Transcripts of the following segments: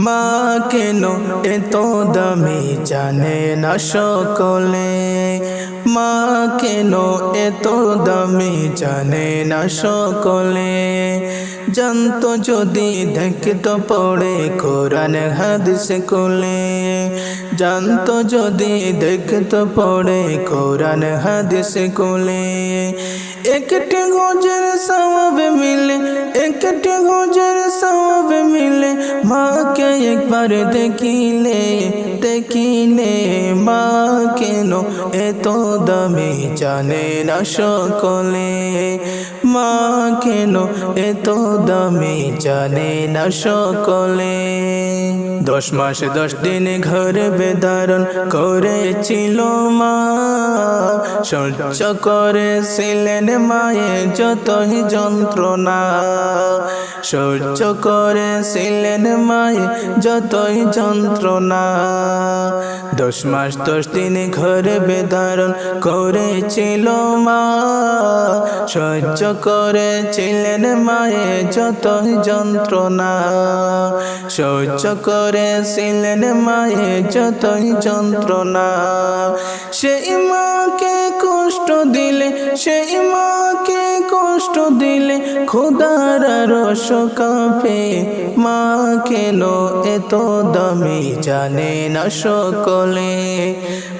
মা কেন এত দামি জানে না সকলে, মা কেন এত দামি জানে না সকলে। জানতো যদি দেখতো পড়ে কোরআন হাদিস কোলে, জানতো যদি দেখতো পড়ে কোরআন হাদিস কোলে। একটি গজের সওয়াব মিলে, একটি গজের সওয়াব মিলে, মাকে একবার দেখিলে, দেখিলে। মা কেন এত দামি জানে না সকলে, মা কেন এত দামি জানে না সকলে। 10 মাস 10 দিন ঘর বেদারণ করেছিল মা, সহ্য করেছিলেন মায়ের যতই যন্ত্রণা, সহ্য করেছিলেন মায়ের যতই যন্ত্রণা। 10 মাস 10 দিন ঘর বেদারণ করেছিল মা, সহ্য করেছিলেন মায়ের যতই যন্ত্রণা, সহ্য করেছিলেন মায়ের যতই যন্ত্রণা। সেই মাকে কষ্ট দিলে, সেই মাকে কষ্ট দিলে খোদার রস কাঁপে। মা কেন এত দামি জানে না সকলে,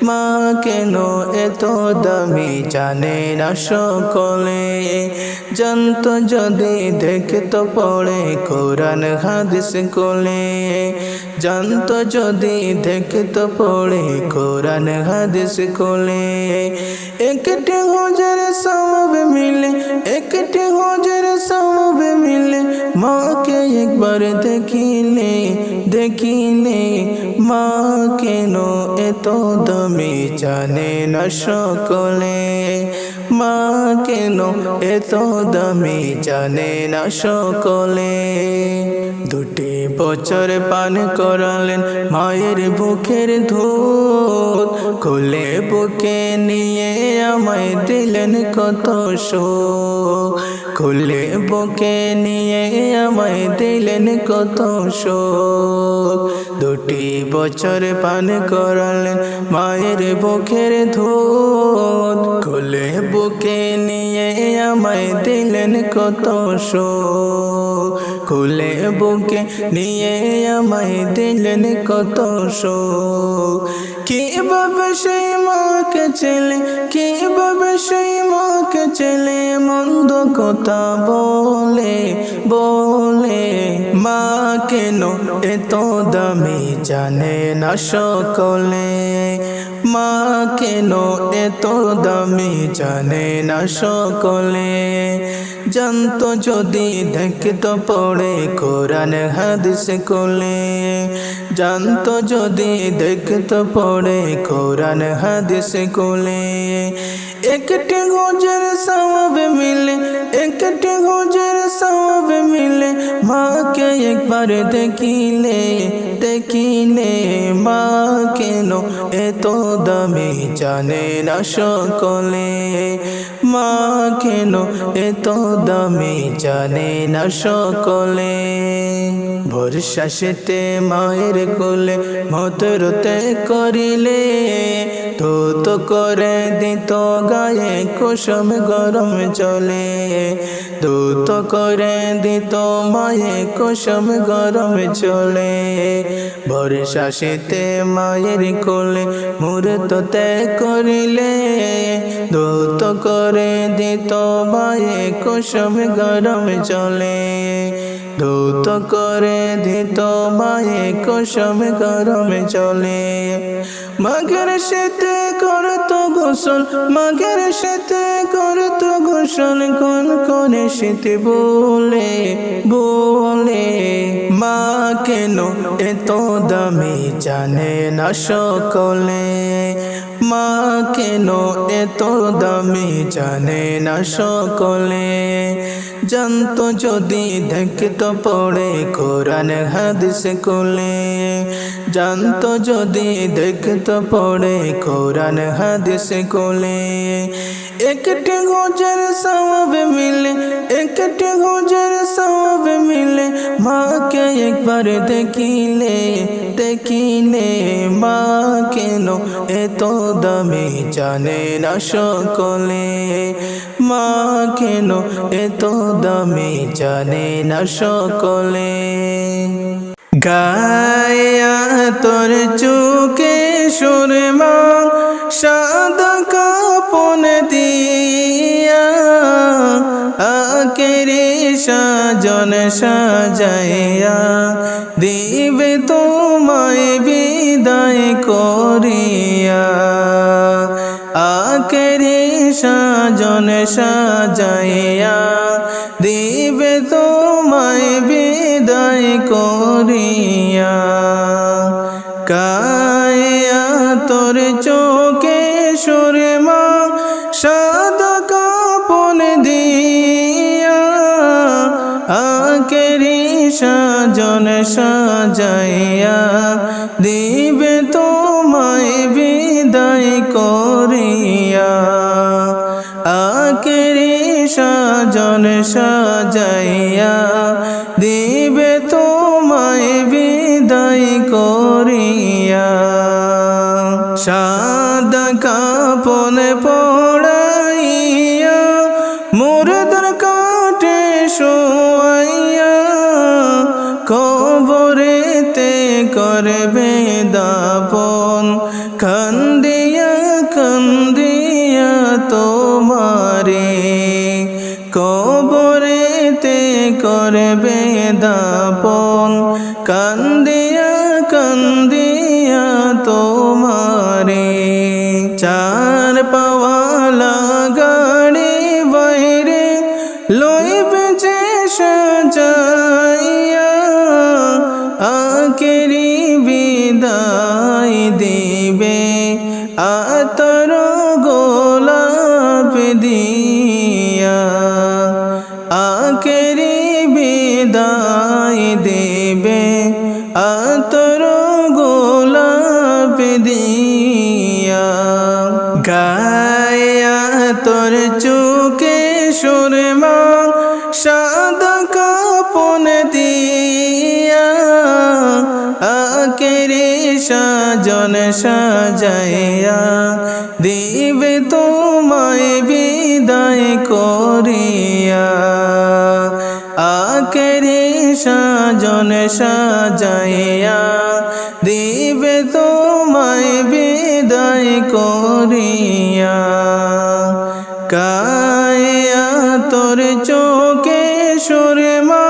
মা কেন এত দামি জানে না সকলে। জানতো যদি দেখতো পড়ে কোরআন হাদিস কোলে, জানতো যদি দেখতো পড়ে কোরআন হাদিস কোলে। একটি গজের সওয়াব মিলে, একটি গজের সওয়াব মিলে, মাকে একবার দেখিলে, দেখিলে। মা কেন এত দামি জানে না সকলে, মা কেন এত দামি জানে না সকলে। 2 বছর পান করালেন মায়ের বুকের দুধ, কোলে বুকে নিয়ে আমায় দিলেন কত সুখ, কোলে বুকে নিয়ে আমায় দিলেন কত সুখ। 2 বছর পান করালেন মায়ের বুকের দুধ, কোলে বুকে নিয়ে আমায় দিলেন কত সুখ, কোলে বুকে নিয়ে আমায় দিলেন কত সুখ। কিভাবে সেই মাকে ছেলে, কিভাবে সেই মাকে ছেলে মন্দ কথা বলে, বলে। মা কেন এত দামি জানে না সকলে, মা কেন এত দামি জানে না সকলে। জানতো যদি দেখতো পড়ে কোরআন হাদিস কোলে, জানতো যদি দেখতো পড়ে কোরআন হাদিস কোলে। একটি গজের সওয়াব মিলে, একটি গজের সওয়াব মিলে, মাকে একবার দেখিলে, দেখিলে। মা কেন এত দামি জানে না সকলে, মা কেন এত দামি জানে না সকলে। ভরসা সেতে মায়ের কোলে মতরতে করিলে, ধৌত করে দিত গায়ে কুসুম গরম জলে, ধৌত করে দিত মায়ে কুসুম গরম জলে। ভরসা সেতে মায়ের কোলে মূর্ততে করিলে, ধৌত করে দিত মায়ে কুসুম গরম জলে, ধৌত করে দিত মায়ে কুসুম গরম জলে। মাঘের শীতে করত গোসল, মাঘের শীতে করত গোসল, কোন কোন শীতে বলে, বলে। মা কেন এত দামি জানে না সকলে, মা কেন এত দামি জানে না সকলে। জানতো যদি দেখতো পড়ে কোরআন হাদিস কোলে, জানতো যদি দেখতো পড়ে কোরআন হাদিস কোলে। একটি গুজর সওয়াব মিলে, একটি গুজর সওয়াব মিলে, মাকে একবার দেখিলে, দেখিলে মা কেন এত দামি জানে না সকলে, মা কেন এত দামি জানে না সকলে। গায়া তোর চুকে সুরমা সাদা কাপন দিয়া, আকেরে সাজন সাজাইয়া দিবে তোমায় বিদায় করিয়া, আকেরে সাজন সাজাইয়া দিবে তোমায় বিদায় করিয়া। কায়া তোর চোখে সুরমা সাদা কাপন দিয়া, আকেরি সাজন সাজাইয়া দিবে তোমায় বিদায় করিয়া, আকেরি সাজন সাজাইয়া দিবে তোমায় বিদায় করিয়া। সাদা কাপন পড়াইয়া মুর্দার কাটে শোয়াইয়া, কবরেতে করবে দাপন, কান্দিয়া কান্দিয়া তোমারে, কবরেতে করবে দাপন, কান্দিয়া কান্দিয়া তোমারে। চার পাওয়ালা গাড়ি বাইরে লইবে যে সাজাইয়া, আকেরি বিদায় দিবে আতর গোলাপ দিয়া, আকেরি বিদায় দেবে আতর গোলাপ দিয়া। গায়া তোর চুকে সুরমা সাদা কাপন দিয়া, আকেরি সাজন সাজাইয়া দিবে তোমায় বিদায় করিয়া, আকেরি সাজন সাজাইয়া দিবে তোমায় বিদায় করিয়া। কায়া তোর চোখে সুরমা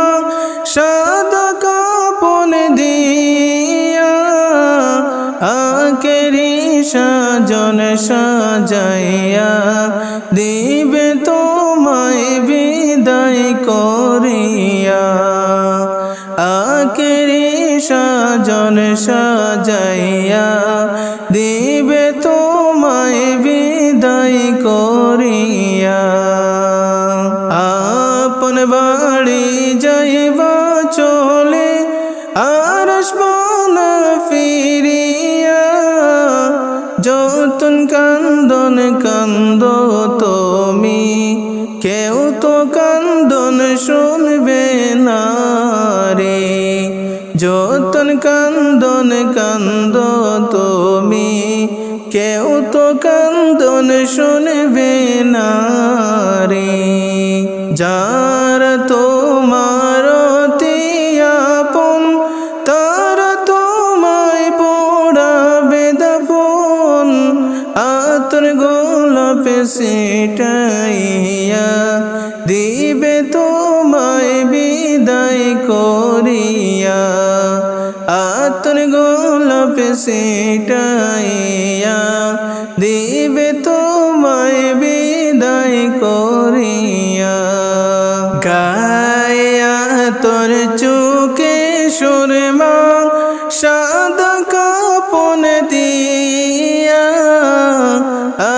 সাদা কাপন দিয়া, আকেরি সাজন সাজাইয়া দিবে তোমায় বিদায় করিয়া, আকেরি সাজন সাজাইয়া দিবে তোমায় বিদায় করিয়া। আপন বাড়ি যাইবা চলে আর আসবা না ফিরিয়া, যতন কান্দন কান্দ তুমি, কেউ তো কান্দন শুনবে না রে, যতন কান্দন কান্দ তুমি, কেউ তো কান্দন শুনবে না রে। যারা তোমার অতি আপন তারা তোমায় পড়াবে দাফন, আতর গোলাপ ছিটাইয়া দিবে তোমায় বিদায় করিয়া, আতর গোলাপ ছিটাইয়া দিবে তোমায় বিদায় করিয়া। গায়া তোর চুকে সুরমা সাদা কাপন দিয়া,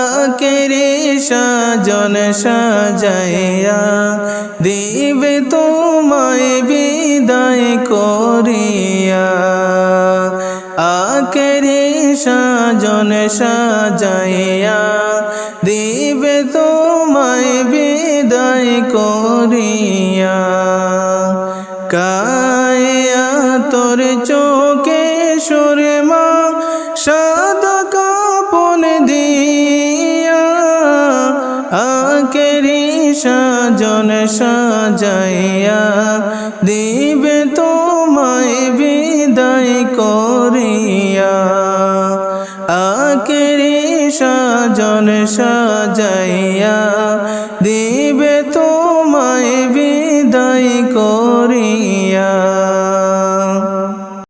আকেরি সাজন সাজাইয়া দিবে তোমায় বিদায় করিয়া আখেরি সাজন সাজাইয়া দিবে তোমায় বিদায় করিয়া কায়া তোর চোখে সুরমা সাদা কাপন দিয়া আখেরি সাজন সাজাইয়া দিবে তোমায় বিদায় করিয়া আখেরি সাজন